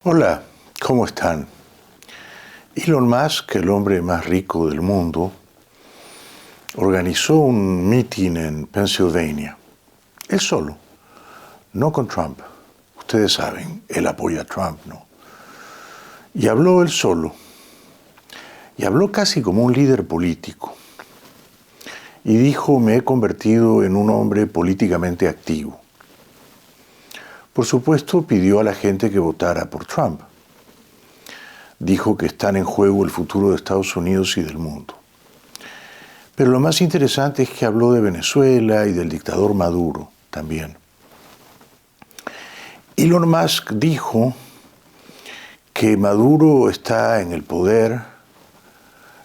Hola, ¿cómo están? Elon Musk, el hombre más rico del mundo, organizó un meeting en Pensilvania. Él solo, no con Trump. Ustedes saben, él apoya a Trump, ¿no? Y habló él solo. Y habló casi como un líder político. Y dijo, me he convertido en un hombre políticamente activo. Por supuesto, pidió a la gente que votara por Trump. Dijo que están en juego el futuro de Estados Unidos y del mundo. Pero lo más interesante es que habló de Venezuela y del dictador Maduro también. Elon Musk dijo que Maduro está en el poder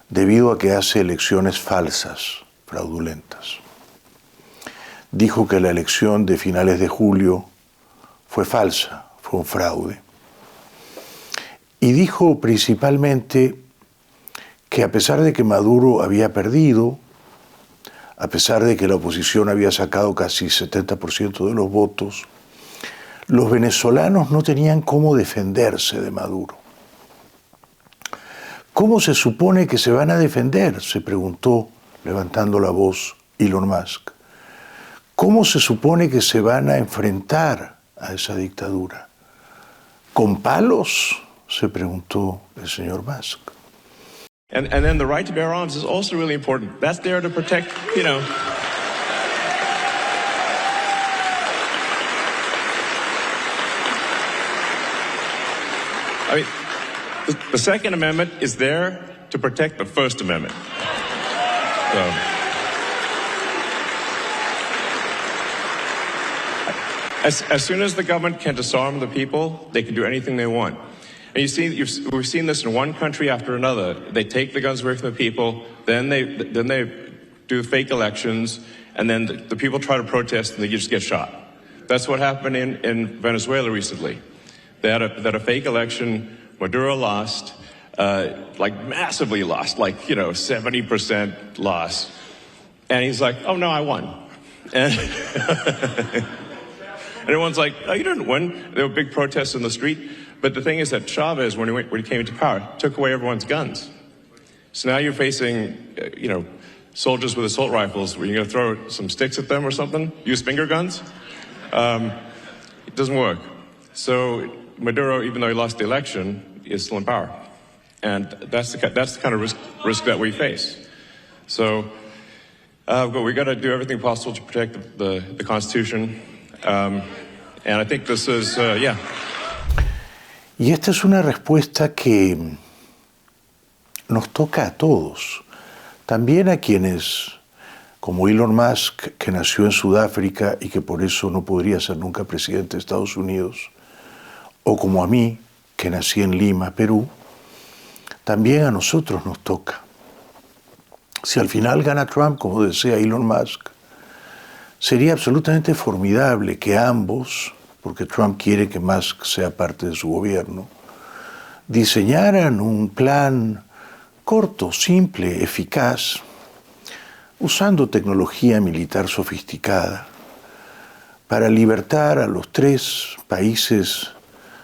debido a que hace elecciones falsas, fraudulentas. Dijo que la elección de finales de julio fue falsa, fue un fraude. Y dijo principalmente que a pesar de que Maduro había perdido, a pesar de que la oposición había sacado casi 70% de los votos, los venezolanos no tenían cómo defenderse de Maduro. ¿Cómo se supone que se van a defender?, se preguntó, levantando la voz, Elon Musk. ¿Cómo se supone que se van a enfrentar a esa dictadura? ¿Con palos?, se preguntó el señor Musk. And then the right to bear arms is also really important. That's there to protect, I mean, the Second Amendment is there to protect the First Amendment. So, as soon as the government can disarm the people, they can do anything they want. And we've seen this in one country after another. They take the guns away from the people, then they do fake elections, and then the people try to protest and they just get shot. That's what happened in Venezuela recently. They had a fake election. Maduro lost, massively lost, 70% loss. And he's like, oh no, I won. And everyone's like, oh, you didn't win. There were big protests in the street. But the thing is that Chavez, when he came into power, took away everyone's guns. So now you're facing, soldiers with assault rifles. Were you going to throw some sticks at them or something? Use finger guns? It doesn't work. So Maduro, even though he lost the election, is still in power. And that's the kind of risk that we face. So but we got to do everything possible to protect the Constitution. And I think this is, Y esta es una respuesta que nos toca a todos, también a quienes, como Elon Musk, que nació en Sudáfrica y que por eso no podría ser nunca presidente de Estados Unidos, o como a mí, que nací en Lima, Perú, también a nosotros nos toca. Si al final gana Trump, como desea Elon Musk, sería absolutamente formidable que ambos, porque Trump quiere que Musk sea parte de su gobierno, diseñaran un plan corto, simple, eficaz, usando tecnología militar sofisticada, para libertar a los tres países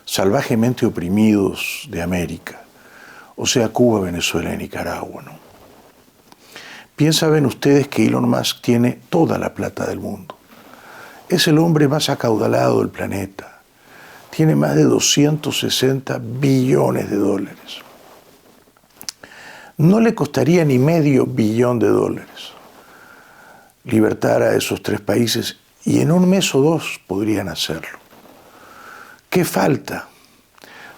salvajemente oprimidos de América, o sea, Cuba, Venezuela y Nicaragua, ¿no? Piensan ustedes que Elon Musk tiene toda la plata del mundo. Es el hombre más acaudalado del planeta. Tiene más de 260 billones de dólares. No le costaría ni $500 millones libertar a esos tres países y en un mes o dos podrían hacerlo. ¿Qué falta?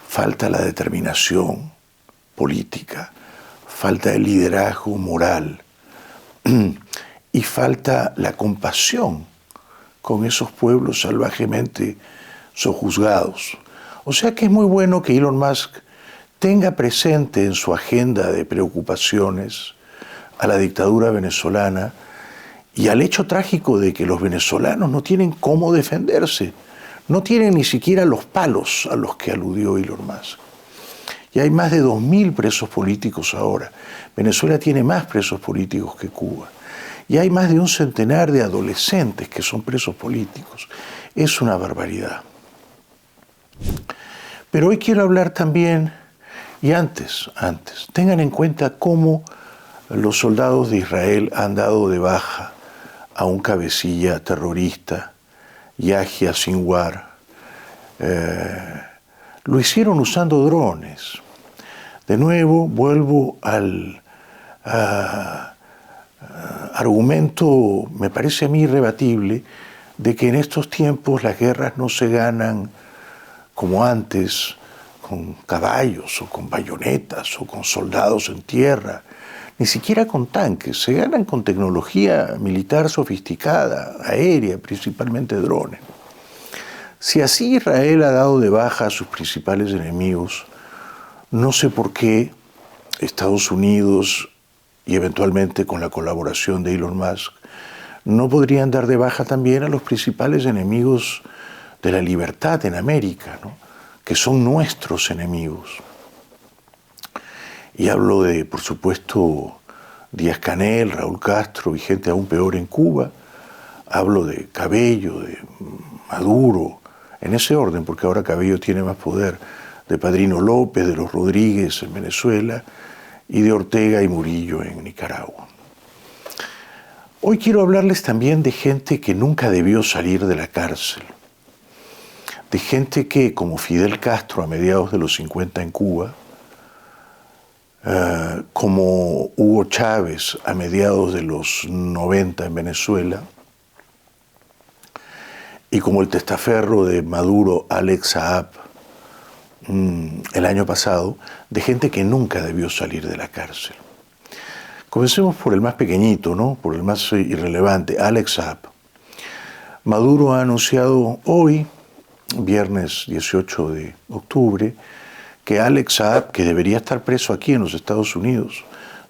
Falta la determinación política, falta el liderazgo moral y falta la compasión con esos pueblos salvajemente sojuzgados. O sea que es muy bueno que Elon Musk tenga presente en su agenda de preocupaciones a la dictadura venezolana y al hecho trágico de que los venezolanos no tienen cómo defenderse, no tienen ni siquiera los palos a los que aludió Elon Musk. Y hay más de 2.000 presos políticos ahora. Venezuela tiene más presos políticos que Cuba. Y hay más de un centenar de adolescentes que son presos políticos. Es una barbaridad. Pero hoy quiero hablar también, y antes, tengan en cuenta cómo los soldados de Israel han dado de baja a un cabecilla terrorista, Yahya Sinwar. Lo hicieron usando drones. De nuevo, vuelvo al argumento, me parece a mí irrebatible, de que en estos tiempos las guerras no se ganan como antes, con caballos o con bayonetas o con soldados en tierra, ni siquiera con tanques, se ganan con tecnología militar sofisticada, aérea, principalmente drones. Si así Israel ha dado de baja a sus principales enemigos, no sé por qué Estados Unidos y eventualmente con la colaboración de Elon Musk no podrían dar de baja también a los principales enemigos de la libertad en América, ¿no? Que son nuestros enemigos. Y hablo de, por supuesto, Díaz-Canel, Raúl Castro y gente aún peor en Cuba. Hablo de Cabello, de Maduro, en ese orden, porque ahora Cabello tiene más poder, de Padrino López, de los Rodríguez en Venezuela y de Ortega y Murillo en Nicaragua. Hoy quiero hablarles también de gente que nunca debió salir de la cárcel, de gente que, como Fidel Castro a mediados de los 50 en Cuba, como Hugo Chávez a mediados de los 90 en Venezuela, y como el testaferro de Maduro, Alex Saab, el año pasado, de gente que nunca debió salir de la cárcel. Comencemos por el más pequeñito, ¿no? Por el más irrelevante, Alex Saab. Maduro ha anunciado hoy, viernes 18 de octubre, que Alex Saab, que debería estar preso aquí en los Estados Unidos,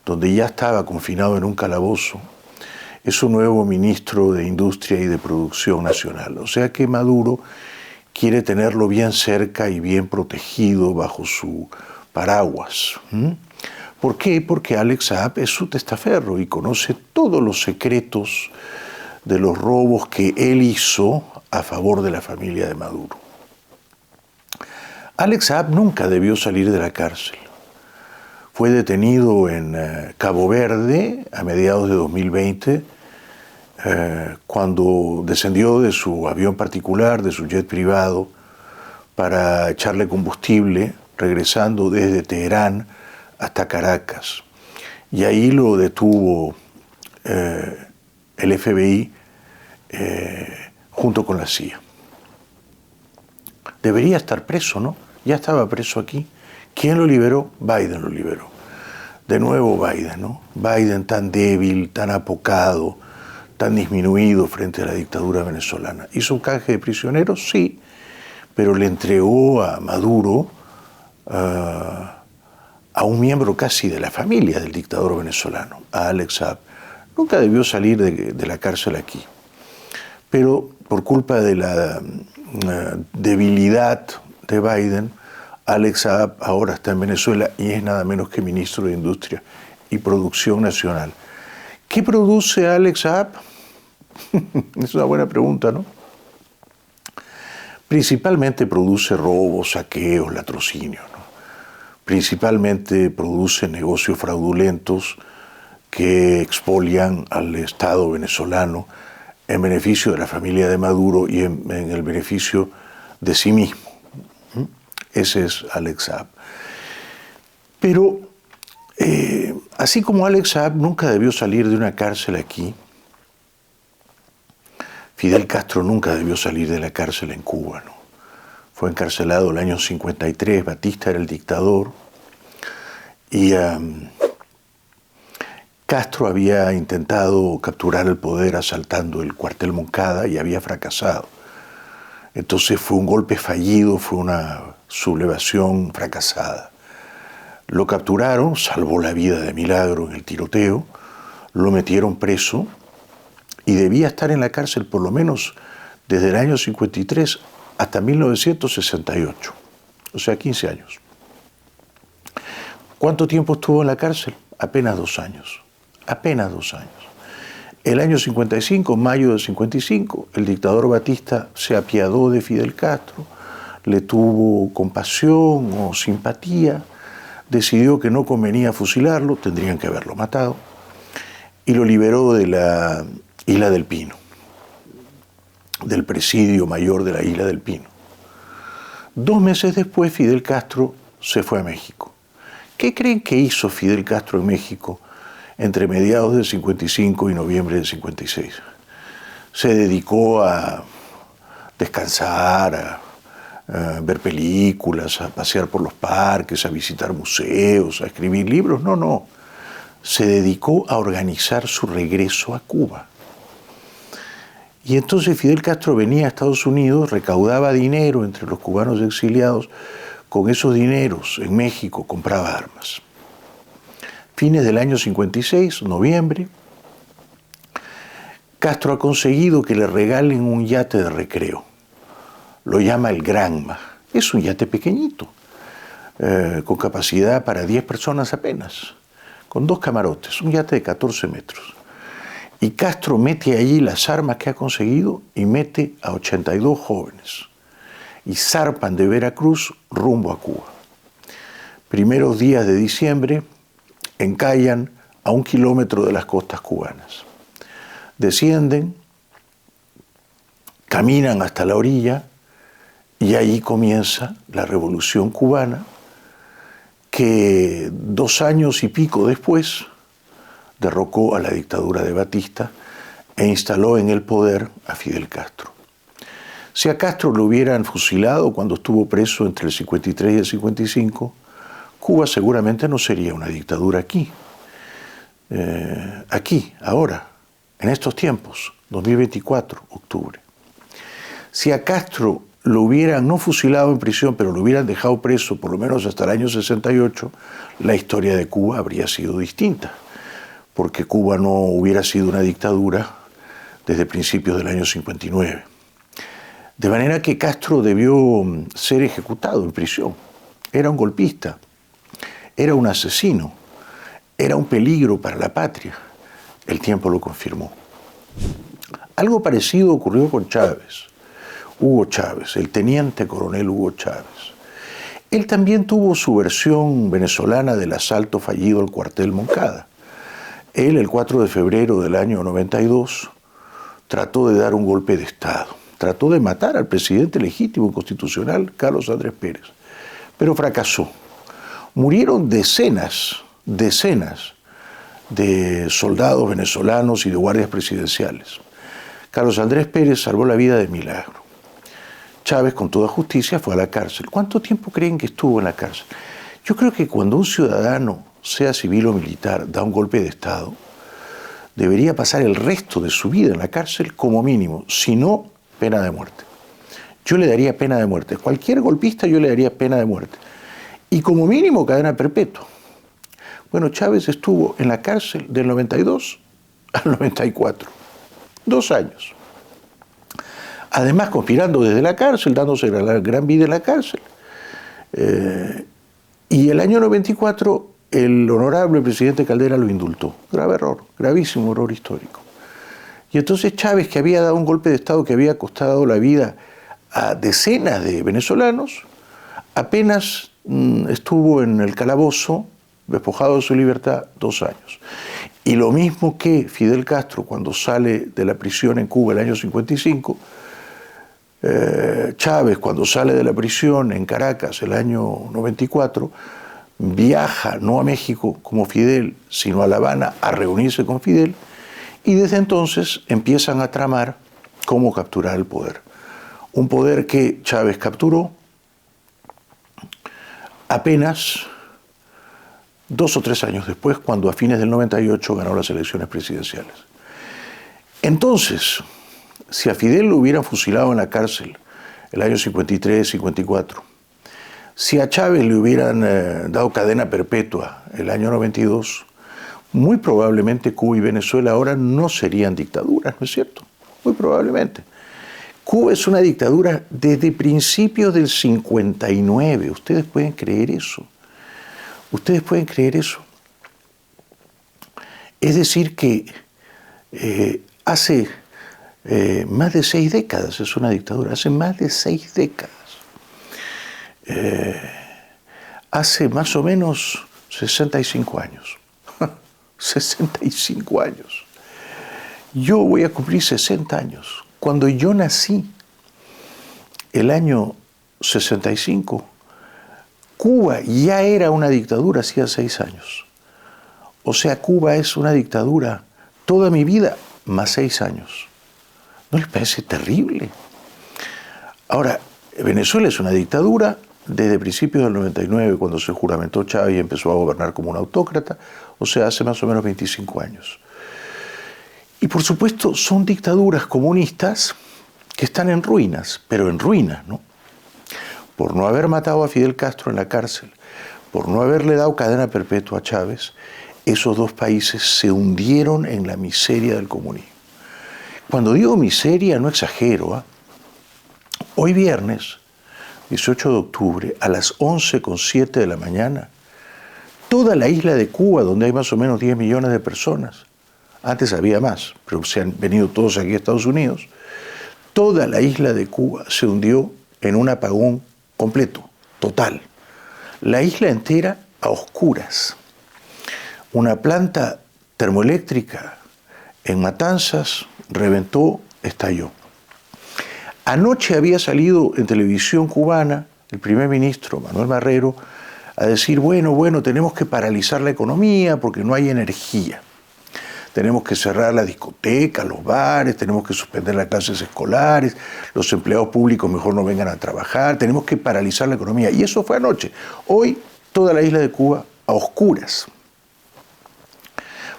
donde ya estaba confinado en un calabozo, es su nuevo ministro de Industria y de Producción Nacional. O sea que Maduro quiere tenerlo bien cerca y bien protegido bajo su paraguas. ¿Por qué? Porque Alex Saab es su testaferro y conoce todos los secretos de los robos que él hizo a favor de la familia de Maduro. Alex Saab nunca debió salir de la cárcel. Fue detenido en Cabo Verde a mediados de 2020, cuando descendió de su avión particular, de su jet privado, para echarle combustible, regresando desde Teherán hasta Caracas. Y ahí lo detuvo el FBI junto con la CIA. Debería estar preso, ¿no? Ya estaba preso aquí. ¿Quién lo liberó? Biden lo liberó. De nuevo Biden, ¿no? Biden tan débil, tan apocado, tan disminuido frente a la dictadura venezolana. ¿Hizo un canje de prisioneros? Sí, pero le entregó a Maduro a un miembro casi de la familia del dictador venezolano, a Alex Saab. Nunca debió salir de la cárcel aquí, pero por culpa de la debilidad de Biden, Alex Saab ahora está en Venezuela y es nada menos que ministro de Industria y Producción Nacional. ¿Qué produce Alex Saab? Es una buena pregunta, ¿no? Principalmente produce robos, saqueos, latrocinios, ¿no? Principalmente produce negocios fraudulentos que expolian al Estado venezolano en beneficio de la familia de Maduro y en el beneficio de sí mismo. Ese es Alex Saab. Pero así como Alex Saab nunca debió salir de una cárcel aquí, Fidel Castro nunca debió salir de la cárcel en Cuba, ¿no? Fue encarcelado el año 53, Batista era el dictador, y Castro había intentado capturar el poder asaltando el cuartel Moncada y había fracasado. Entonces fue un golpe fallido, fue una sublevación fracasada. Lo capturaron, salvó la vida de milagro en el tiroteo, lo metieron preso y debía estar en la cárcel por lo menos desde el año 53 hasta 1968, o sea, 15 años. ¿Cuánto tiempo estuvo en la cárcel? Apenas 2 años, apenas 2 años. El año 55, mayo del 55, el dictador Batista se apiadó de Fidel Castro, le tuvo compasión o simpatía, decidió que no convenía fusilarlo, tendrían que haberlo matado, y lo liberó de la Isla del Pino, del presidio mayor de la Isla del Pino. 2 meses después, Fidel Castro se fue a México. ¿Qué creen que hizo Fidel Castro en México entre mediados del 55 y noviembre del 56? Se dedicó a descansar, a ver películas, a pasear por los parques, a visitar museos, a escribir libros. No. Se dedicó a organizar su regreso a Cuba. Y entonces Fidel Castro venía a Estados Unidos, recaudaba dinero entre los cubanos exiliados, con esos dineros en México compraba armas. Fines del año 56, noviembre, Castro ha conseguido que le regalen un yate de recreo. Lo llama el Granma. Es un yate pequeñito, con capacidad para 10 personas apenas, con 2 camarotes, un yate de 14 metros. Y Castro mete allí las armas que ha conseguido y mete a 82 jóvenes. Y zarpan de Veracruz rumbo a Cuba. Primeros días de diciembre encallan a 1 kilómetro de las costas cubanas. Descienden, caminan hasta la orilla y ahí comienza la Revolución Cubana, que 2 años y pico después derrocó a la dictadura de Batista e instaló en el poder a Fidel Castro. Si a Castro lo hubieran fusilado cuando estuvo preso entre el 53 y el 55, Cuba seguramente no sería una dictadura aquí, ahora, en estos tiempos, 2024, octubre. Si a Castro lo hubieran no fusilado en prisión, pero lo hubieran dejado preso por lo menos hasta el año 68, la historia de Cuba habría sido distinta, porque Cuba no hubiera sido una dictadura desde principios del año 59. De manera que Castro debió ser ejecutado en prisión. Era un golpista, era un asesino, era un peligro para la patria. El tiempo lo confirmó. Algo parecido ocurrió con Chávez, Hugo Chávez, el teniente coronel Hugo Chávez. Él también tuvo su versión venezolana del asalto fallido al cuartel Moncada. Él, el 4 de febrero del año 92, trató de dar un golpe de Estado. Trató de matar al presidente legítimo y constitucional, Carlos Andrés Pérez, pero fracasó. Murieron decenas de soldados venezolanos y de guardias presidenciales. Carlos Andrés Pérez salvó la vida de milagro. Chávez, con toda justicia, fue a la cárcel. ¿Cuánto tiempo creen que estuvo en la cárcel? Yo creo que cuando un ciudadano, sea civil o militar, da un golpe de Estado, debería pasar el resto de su vida en la cárcel como mínimo, si no, pena de muerte. Yo le daría pena de muerte. Cualquier golpista yo le daría pena de muerte. Y como mínimo cadena perpetua. Bueno, Chávez estuvo en la cárcel del 92 al 94. 2 años. Además, conspirando desde la cárcel, dándose la gran vida en la cárcel. Y el año 94, el honorable presidente Caldera lo indultó. Grave error, gravísimo error histórico. Y entonces Chávez, que había dado un golpe de Estado que había costado la vida a decenas de venezolanos, apenas estuvo en el calabozo, despojado de su libertad, 2 años. Y lo mismo que Fidel Castro, cuando sale de la prisión en Cuba el año 55, Chávez, cuando sale de la prisión en Caracas el año 94, viaja no a México como Fidel, sino a La Habana a reunirse con Fidel, y desde entonces empiezan a tramar cómo capturar el poder. Un poder que Chávez capturó apenas 2 o 3 años después, cuando a fines del 98 ganó las elecciones presidenciales. Entonces, si a Fidel lo hubieran fusilado en la cárcel el año 53, 54, si a Chávez le hubieran dado cadena perpetua el año 92, muy probablemente Cuba y Venezuela ahora no serían dictaduras, ¿no es cierto? Muy probablemente. Cuba es una dictadura desde principios del 59. ¿Ustedes pueden creer eso? ¿Ustedes pueden creer eso? Es decir que hace más de 6 décadas es una dictadura, hace más de 6 décadas. hace más o menos 65 años. 65 años. Yo voy a cumplir 60 años. Cuando yo nací, el año 65, Cuba ya era una dictadura hacía 6 años. O sea, Cuba es una dictadura toda mi vida, más 6 años. ¿No les parece terrible? Ahora, Venezuela es una dictadura desde principios del 99, cuando se juramentó Chávez y empezó a gobernar como un autócrata, o sea, hace más o menos 25 años. Y por supuesto son dictaduras comunistas que están en ruinas, pero en ruinas, ¿no? Por no haber matado a Fidel Castro en la cárcel, por no haberle dado cadena perpetua a Chávez, esos dos países se hundieron en la miseria del comunismo. Cuando digo miseria, no exagero, ¿eh? Hoy viernes, 18 de octubre, a las 11:07 de la mañana, toda la isla de Cuba, donde hay más o menos 10 millones de personas, antes había más, pero se han venido todos aquí a Estados Unidos, toda la isla de Cuba se hundió en un apagón completo, total. La isla entera a oscuras. Una planta termoeléctrica en Matanzas reventó, estalló. Anoche había salido en televisión cubana el primer ministro, Manuel Marrero, a decir, bueno, tenemos que paralizar la economía porque no hay energía. Tenemos que cerrar las discotecas, los bares, tenemos que suspender las clases escolares, los empleados públicos mejor no vengan a trabajar, tenemos que paralizar la economía. Y eso fue anoche. Hoy, toda la isla de Cuba a oscuras.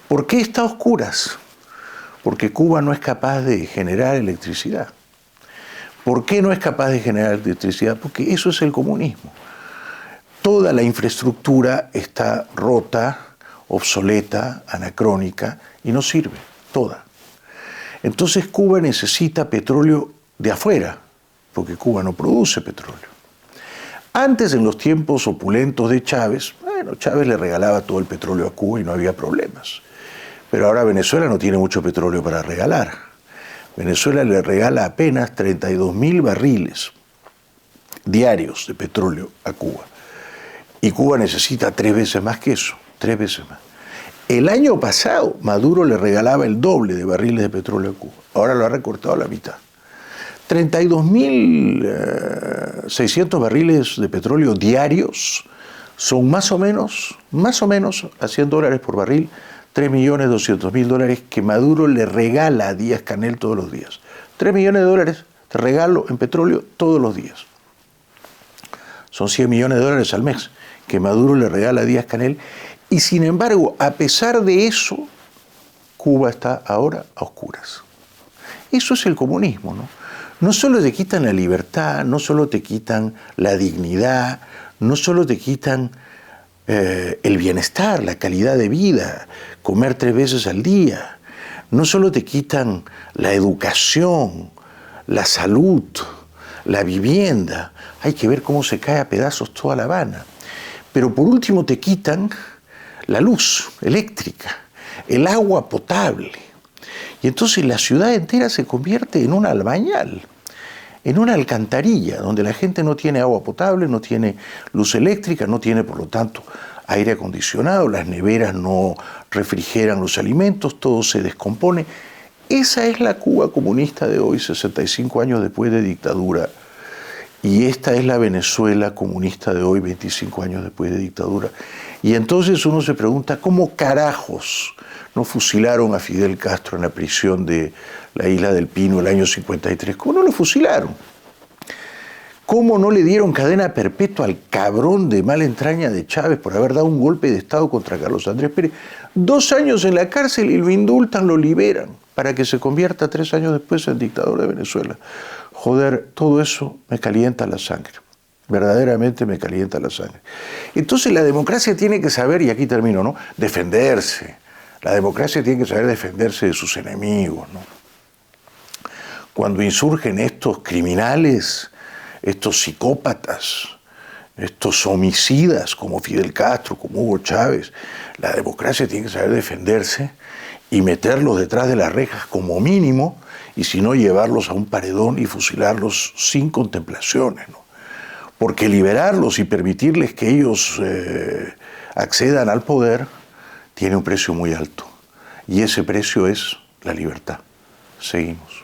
¿Por qué está a oscuras? Porque Cuba no es capaz de generar electricidad. ¿Por qué no es capaz de generar electricidad? Porque eso es el comunismo. Toda la infraestructura está rota, obsoleta, anacrónica y no sirve, toda. Entonces Cuba necesita petróleo de afuera, porque Cuba no produce petróleo. Antes, en los tiempos opulentos de Chávez, Chávez le regalaba todo el petróleo a Cuba y no había problemas. Pero ahora Venezuela no tiene mucho petróleo para regalar. Venezuela le regala apenas 32.000 barriles diarios de petróleo a Cuba. Y Cuba necesita 3 veces más que eso, 3 veces más. El año pasado Maduro le regalaba el doble de barriles de petróleo a Cuba. Ahora lo ha recortado a la mitad. 32.600 barriles de petróleo diarios son más o menos a $100 por barril, $3.200.000 que Maduro le regala a Díaz-Canel todos los días. $3 millones de regalo en petróleo todos los días. Son $100 millones al mes que Maduro le regala a Díaz-Canel. Y sin embargo, a pesar de eso, Cuba está ahora a oscuras. Eso es el comunismo, ¿no? No solo te quitan la libertad, no solo te quitan la dignidad, no solo te quitan el bienestar, la calidad de vida, comer 3 veces al día, no solo te quitan la educación, la salud, la vivienda, hay que ver cómo se cae a pedazos toda La Habana, pero por último te quitan la luz eléctrica, el agua potable. Y entonces la ciudad entera se convierte en un albañal, en una alcantarilla, donde la gente no tiene agua potable, no tiene luz eléctrica, no tiene, por lo tanto, aire acondicionado, las neveras no refrigeran los alimentos, todo se descompone. Esa es la Cuba comunista de hoy, 65 años después de dictadura. Y esta es la Venezuela comunista de hoy, 25 años después de dictadura. Y entonces uno se pregunta, ¿cómo carajos no fusilaron a Fidel Castro en la prisión de la Isla del Pino el año 53? ¿Cómo no lo fusilaron? ¿Cómo no le dieron cadena perpetua al cabrón de mala entraña de Chávez por haber dado un golpe de Estado contra Carlos Andrés Pérez? 2 años en la cárcel y lo indultan, lo liberan, para que se convierta 3 años después en dictador de Venezuela. Joder, todo eso me calienta la sangre. Verdaderamente me calienta la sangre. Entonces la democracia tiene que saber, y aquí termino, ¿no?, defenderse. La democracia tiene que saber defenderse de sus enemigos, ¿no? Cuando insurgen estos criminales, estos psicópatas, estos homicidas como Fidel Castro, como Hugo Chávez, la democracia tiene que saber defenderse y meterlos detrás de las rejas como mínimo, y si no, llevarlos a un paredón y fusilarlos sin contemplaciones, ¿no? porque liberarlos y permitirles que ellos accedan al poder tiene un precio muy alto. Y ese precio es la libertad. Seguimos.